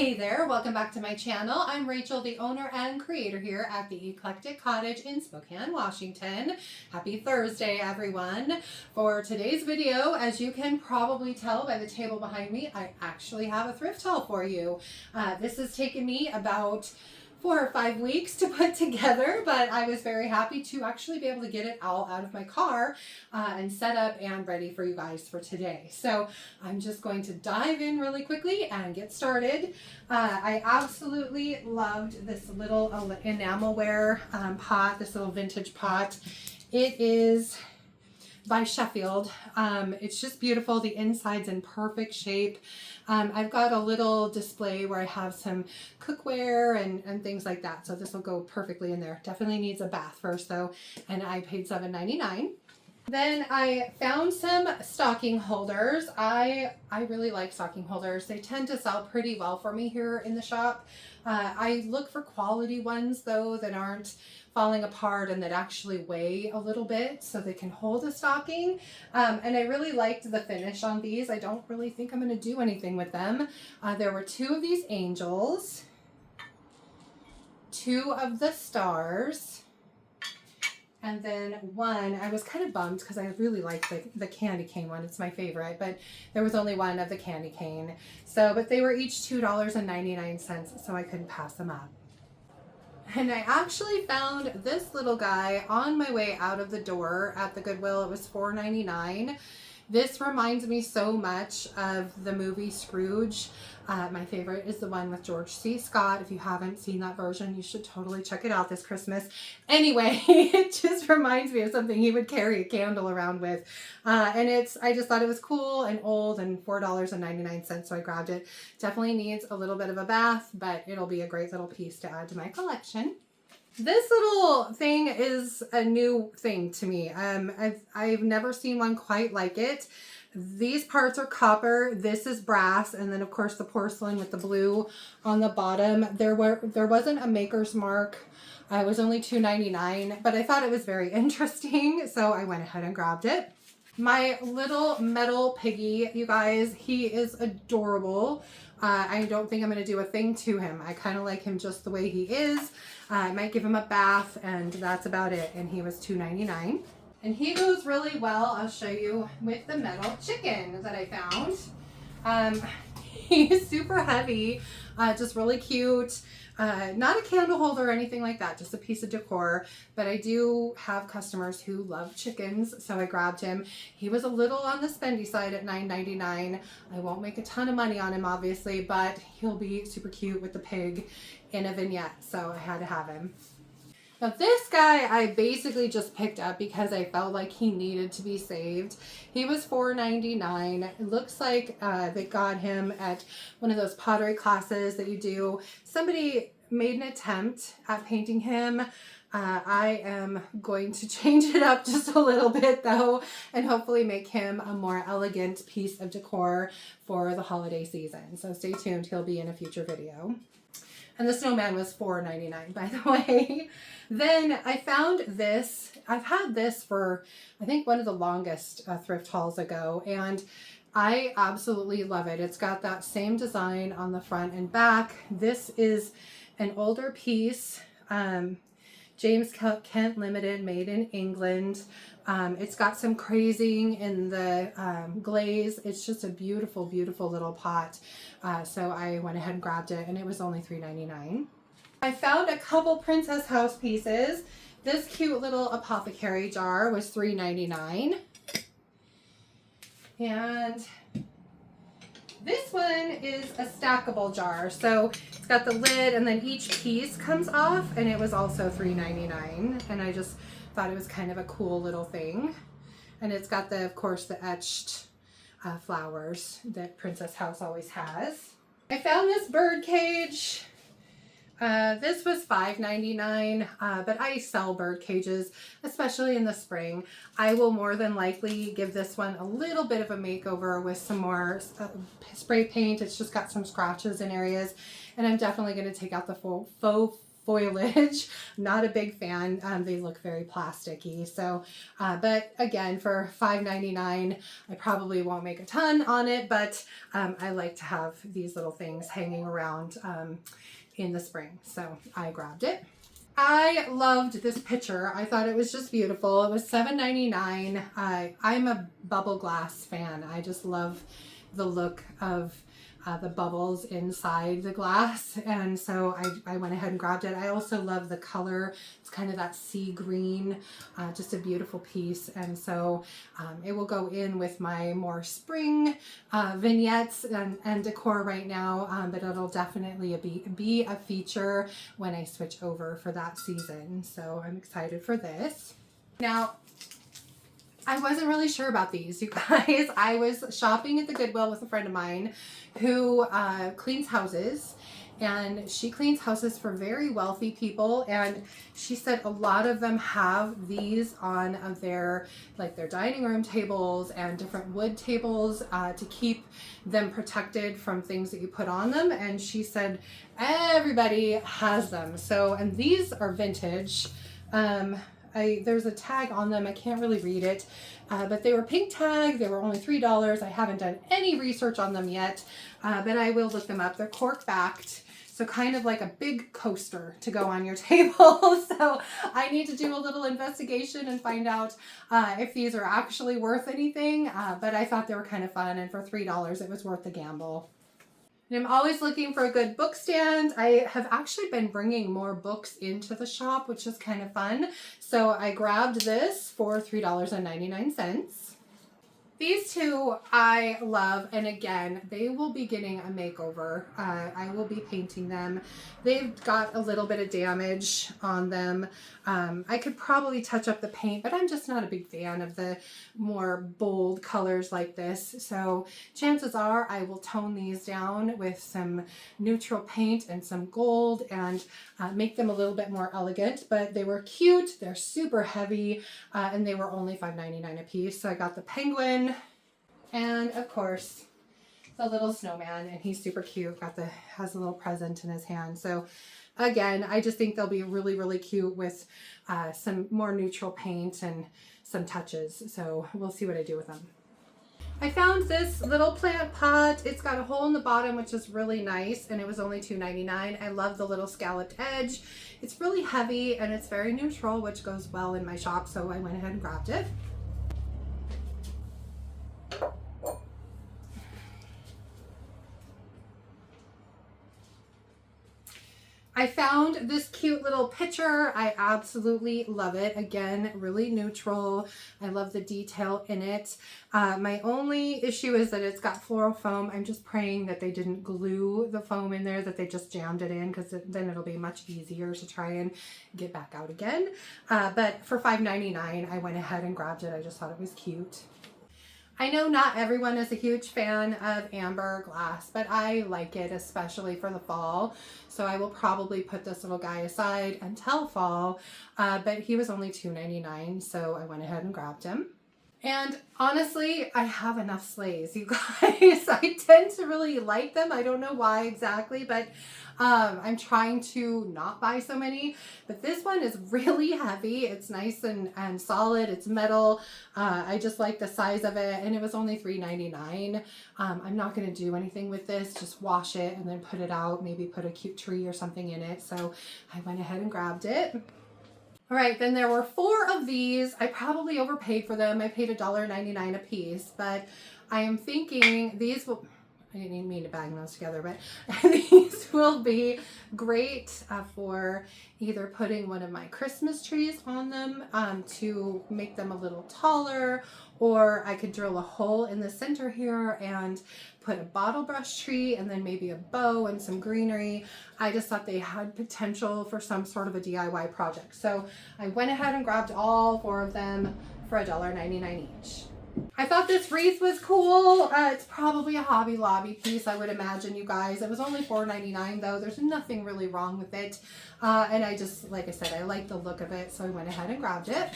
Hey there, welcome back to my channel. I'm Rachel, the owner and creator here at the Eclectic Cottage in Spokane, Washington. Happy Thursday, everyone. For today's video, as you can probably tell by the table behind me, I actually have a thrift haul for you. This has taken me about 4 or 5 weeks to put together, but I was very happy to actually be able to get it all out of my car and set up and ready for you guys for today. So I'm just going to dive in really quickly and get started. I absolutely loved this little enamelware pot, this little vintage pot. It is by Sheffield. It's just beautiful. The inside's in perfect shape. I've got a little display where I have some cookware and things like that. So this will go perfectly in there. Definitely needs a bath first though. And I paid $7.99. Then I found some stocking holders. I really like stocking holders. They tend to sell pretty well for me here in the shop. I look for quality ones though that aren't falling apart and that actually weigh a little bit so they can hold a stocking. And I really liked the finish on these. I don't really think I'm going to do anything with them. There were 2 of these angels, 2 of the stars, and then 1, I was kind of bummed because I really like the candy cane one. It's my favorite, but there was only 1 of the candy cane. So, but they were each $2.99, so I couldn't pass them up. And I actually found this little guy on my way out of the door at the Goodwill. It was $4.99. This reminds me so much of the movie Scrooge. My favorite is the one with George C. Scott. If you haven't seen that version, you should totally check it out this Christmas. Anyway, it just reminds me of something he would carry a candle around with. And I just thought it was cool and old and $4.99, so I grabbed it. Definitely needs a little bit of a bath, but it'll be a great little piece to add to my collection. This little thing is a new thing to me. I've never seen one quite like it. These parts are copper, this is brass, and then of course the porcelain with the blue on the bottom. There wasn't a maker's mark. It was only $2.99, but I thought it was very interesting, so I went ahead and grabbed it. My little metal piggy, you guys, he is adorable. I don't think I'm going to do a thing to him. I kind of like him just the way he is. I might give him a bath, and that's about it. And he was $2.99. And he goes really well, I'll show you, with the metal chicken that I found. He's super heavy, just really cute. Not a candle holder or anything like that, just a piece of decor. But I do have customers who love chickens, so I grabbed him. He was a little on the spendy side at $9.99. I won't make a ton of money on him, obviously, but he'll be super cute with the pig in a vignette, so I had to have him. Now this guy I basically just picked up because I felt like he needed to be saved. He was $4.99. It looks like they got him at one of those pottery classes that you do. Somebody made an attempt at painting him. I am going to change it up just a little bit though, and hopefully make him a more elegant piece of decor for the holiday season. So stay tuned, he'll be in a future video. And the snowman was $4.99, by the way. Then I found this. I've had this for, I think, one of the longest thrift hauls ago, and I absolutely love it. It's got that same design on the front and back. This is an older piece, James Kent Limited, made in England. It's got some crazing in the glaze. It's just a beautiful, beautiful little pot. So I went ahead and grabbed it, and it was only $3.99. I found a couple Princess House pieces. This cute little apothecary jar was $3.99. And this one is a stackable jar. So it's got the lid, and then each piece comes off, and it was also $3.99. And I just thought it was kind of a cool little thing. And it's got the, of course, the etched flowers that Princess House always has. I found this bird cage. This was $5.99, but I sell bird cages, especially in the spring. I will more than likely give this one a little bit of a makeover with some more spray paint. It's just got some scratches in areas, and I'm definitely going to take out the faux foliage. Not a big fan. They look very plasticky. So, but again, for $5.99, I probably won't make a ton on it, but I like to have these little things hanging around in the spring. So I grabbed it. I loved this picture. I thought it was just beautiful. It was $7.99. I'm a bubble glass fan. I just love the look of the bubbles inside the glass, and so I went ahead and grabbed it. I also love the color. It's kind of that sea green, just a beautiful piece, and so it will go in with my more spring vignettes and decor right now, but it'll definitely be a feature when I switch over for that season. So I'm excited for this. Now, I wasn't really sure about these, you guys. I was shopping at the Goodwill with a friend of mine who cleans houses, and she cleans houses for very wealthy people, and she said a lot of them have these on their dining room tables and different wood tables to keep them protected from things that you put on them. And she said everybody has them. So, and these are vintage. There's a tag on them. I can't really read it, but they were pink tag. They were only $3. I haven't done any research on them yet, but I will look them up. They're cork backed, so kind of like a big coaster to go on your table. So I need to do a little investigation and find out if these are actually worth anything, but I thought they were kind of fun, and for $3 it was worth the gamble. And I'm always looking for a good book stand. I have actually been bringing more books into the shop, which is kind of fun. So I grabbed this for $3.99. These two I love, and again, they will be getting a makeover. I will be painting them. They've got a little bit of damage on them. I could probably touch up the paint, but I'm just not a big fan of the more bold colors like this. So chances are I will tone these down with some neutral paint and some gold and make them a little bit more elegant. But they were cute. They're super heavy, and they were only $5.99 a piece. So I got the penguin, and of course the little snowman, and he's super cute. Has a little present in his hand. So again, I just think they'll be really, really cute with some more neutral paint and some touches. So we'll see what I do with them. I found this little plant pot. It's got a hole in the bottom, which is really nice, and it was only $2.99. I love the little scalloped edge. It's really heavy and it's very neutral, which goes well in my shop, so I went ahead and grabbed it. I found this cute little pitcher. I absolutely love it. Again, really neutral. I love the detail in it. My only issue is that it's got floral foam. I'm just praying that they didn't glue the foam in there, that they just jammed it in, because then it'll be much easier to try and get back out again. But for $5.99, I went ahead and grabbed it. I just thought it was cute. I know not everyone is a huge fan of amber glass, but I like it, especially for the fall. So I will probably put this little guy aside until fall, but he was only $2.99, so I went ahead and grabbed him. And honestly, I have enough sleighs, you guys. I tend to really like them. I don't know why exactly, but I'm trying to not buy so many. But this one is really heavy. It's nice and solid. It's metal. I just like the size of it, and it was only $3.99. I'm not going to do anything with this. Just wash it and then put it out. Maybe put a cute tree or something in it. So I went ahead and grabbed it. All right, then there were 4 of these. I probably overpaid for them. I paid $1.99 a piece, but I am thinking these will, I didn't mean to bang those together, but these will be great for either putting one of my Christmas trees on them to make them a little taller, or I could drill a hole in the center here and put a bottle brush tree and then maybe a bow and some greenery. I just thought they had potential for some sort of a DIY project. So I went ahead and grabbed all 4 of them for $1.99 each. I thought this wreath was cool. It's probably a Hobby Lobby piece, I would imagine, you guys. It was only $4.99 though. There's nothing really wrong with it. And I just, like I said, I like the look of it, so I went ahead and grabbed it.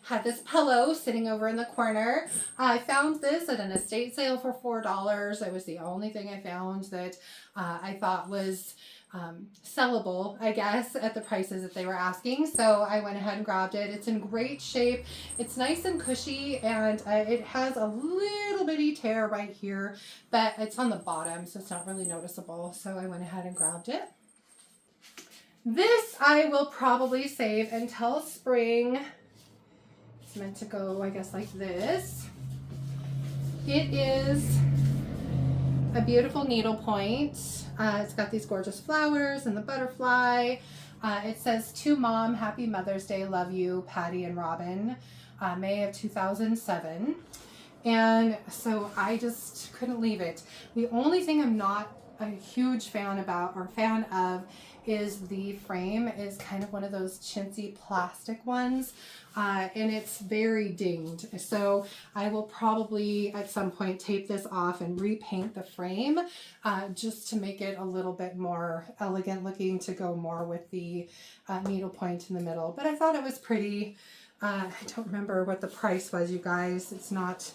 Had this pillow sitting over in the corner. I found this at an estate sale for $4. It was the only thing I found that I thought was sellable, I guess, at the prices that they were asking. So I went ahead and grabbed it. It's in great shape. It's nice and cushy, and it has a little bitty tear right here, but it's on the bottom, so it's not really noticeable. So I went ahead and grabbed it. This I will probably save until spring. It's meant to go, I guess, like this. It is a beautiful needlepoint. It's got these gorgeous flowers and the butterfly. It says, "To Mom, Happy Mother's Day, love you, Patty and Robin," May of 2007. And so I just couldn't leave it. The only thing I'm not a huge fan of is the frame is kind of one of those chintzy plastic ones, and it's very dinged. So I will probably at some point tape this off and repaint the frame just to make it a little bit more elegant looking, to go more with the needlepoint in the middle. But I thought it was pretty. I don't remember what the price was, you guys. It's not,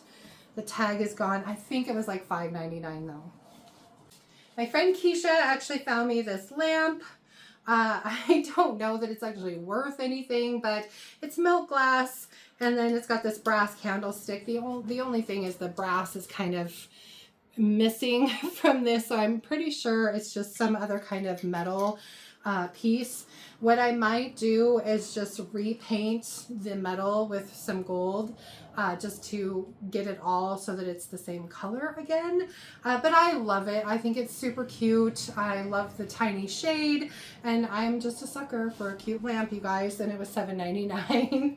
the tag is gone. I think it was like $5.99 though. My friend Keisha actually found me this lamp. I don't know that it's actually worth anything, but it's milk glass, and then it's got this brass candlestick. The only thing is the brass is kind of missing from this, so I'm pretty sure it's just some other kind of metal piece. What I might do is just repaint the metal with some gold, just to get it all so that it's the same color again. But I love it. I think it's super cute. I love the tiny shade, and I'm just a sucker for a cute lamp, you guys, and it was $7.99.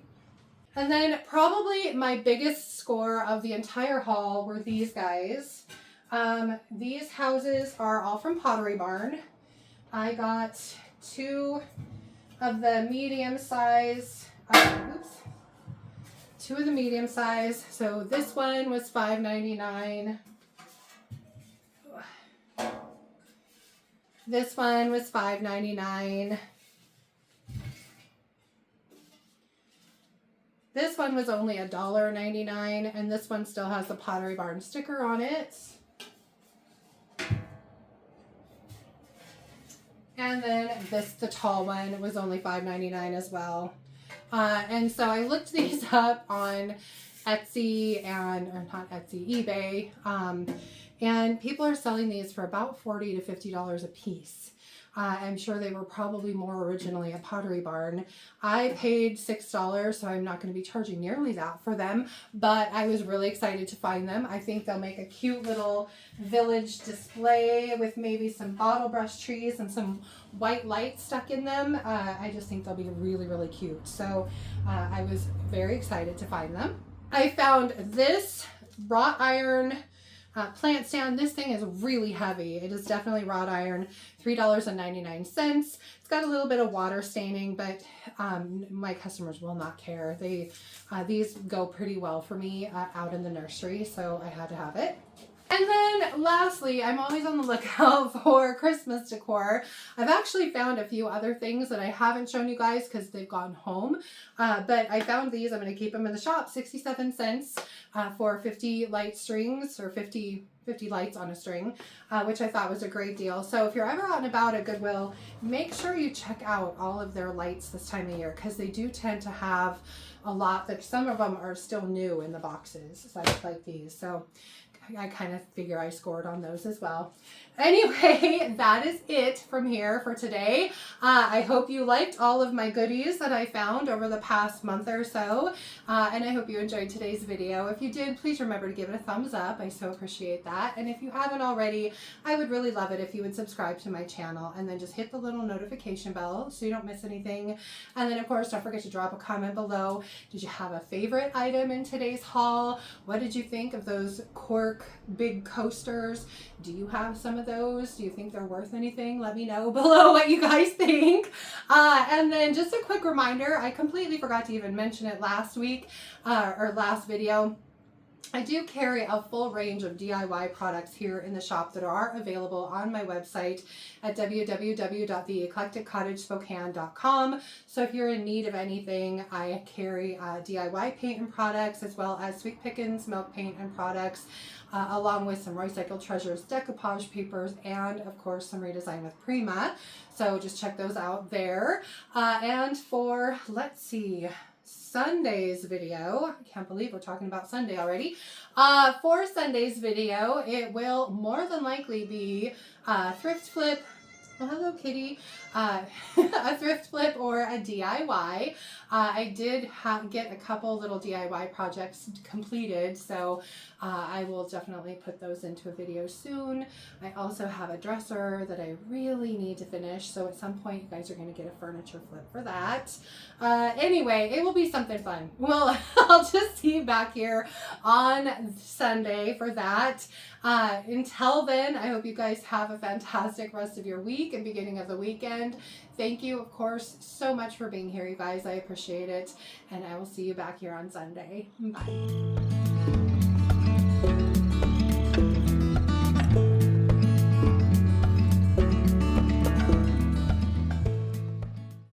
And then probably my biggest score of the entire haul were these guys. These houses are all from Pottery Barn. I got 2 of the medium size, two of the medium size. So this one was $5.99. This one was $5.99. This one was only $1.99, and this one still has the Pottery Barn sticker on it. And then the tall one was only $5.99 as well. And so I looked these up on Etsy or not Etsy, eBay. And people are selling these for about $40 to $50 a piece. I'm sure they were probably more originally at Pottery Barn. I paid $6, so I'm not going to be charging nearly that for them, but I was really excited to find them. I think they'll make a cute little village display with maybe some bottle brush trees and some white lights stuck in them. I just think they'll be really, really cute. So I was very excited to find them. I found this wrought iron plant stand. This thing is really heavy. It is definitely wrought iron, $3.99. It's got a little bit of water staining, but my customers will not care. These go pretty well for me out in the nursery, so I had to have it. And then lastly, I'm always on the lookout for Christmas decor. I've actually found a few other things that I haven't shown you guys because they've gone home. But I found these. I'm going to keep them in the shop. 67 cents for 50 light strings, or 50 lights on a string, which I thought was a great deal. So if you're ever out and about at Goodwill, make sure you check out all of their lights this time of year, because they do tend to have a lot that some of them are still new in the boxes, like these. So I kind of figure I scored on those as well. Anyway, that is it from here for today. I hope you liked all of my goodies that I found over the past month or so. And I hope you enjoyed today's video. If you did, please remember to give it a thumbs up. I so appreciate that. And if you haven't already, I would really love it if you would subscribe to my channel and then just hit the little notification bell so you don't miss anything. And then of course, don't forget to drop a comment below. Did you have a favorite item in today's haul? What did you think of those cork big coasters? Do you have some of those? Do you think they're worth anything? Let me know below what you guys think. And then just a quick reminder, I completely forgot to even mention it last week or last video. I do carry a full range of DIY products here in the shop that are available on my website at www.theeclecticcottagespokane.com. So if you're in need of anything, I carry DIY paint and products, as well as Sweet Pickins milk paint and products, along with some Recycled Treasures decoupage papers, and of course some redesign with Prima. So just check those out there. And for, let's see, Sunday's video, I can't believe we're talking about Sunday already. For Sunday's video, it will more than likely be thrift flip. Oh, hello, kitty. A thrift flip or a DIY. I did get a couple little DIY projects completed, so I will definitely put those into a video soon. I also have a dresser that I really need to finish, so at some point you guys are going to get a furniture flip for that. Anyway, it will be something fun. Well, I'll just see you back here on Sunday for that. Until then, I hope you guys have a fantastic rest of your week and beginning of the weekend. Thank you, of course, so much for being here, you guys. I appreciate it. And I will see you back here on Sunday. Bye.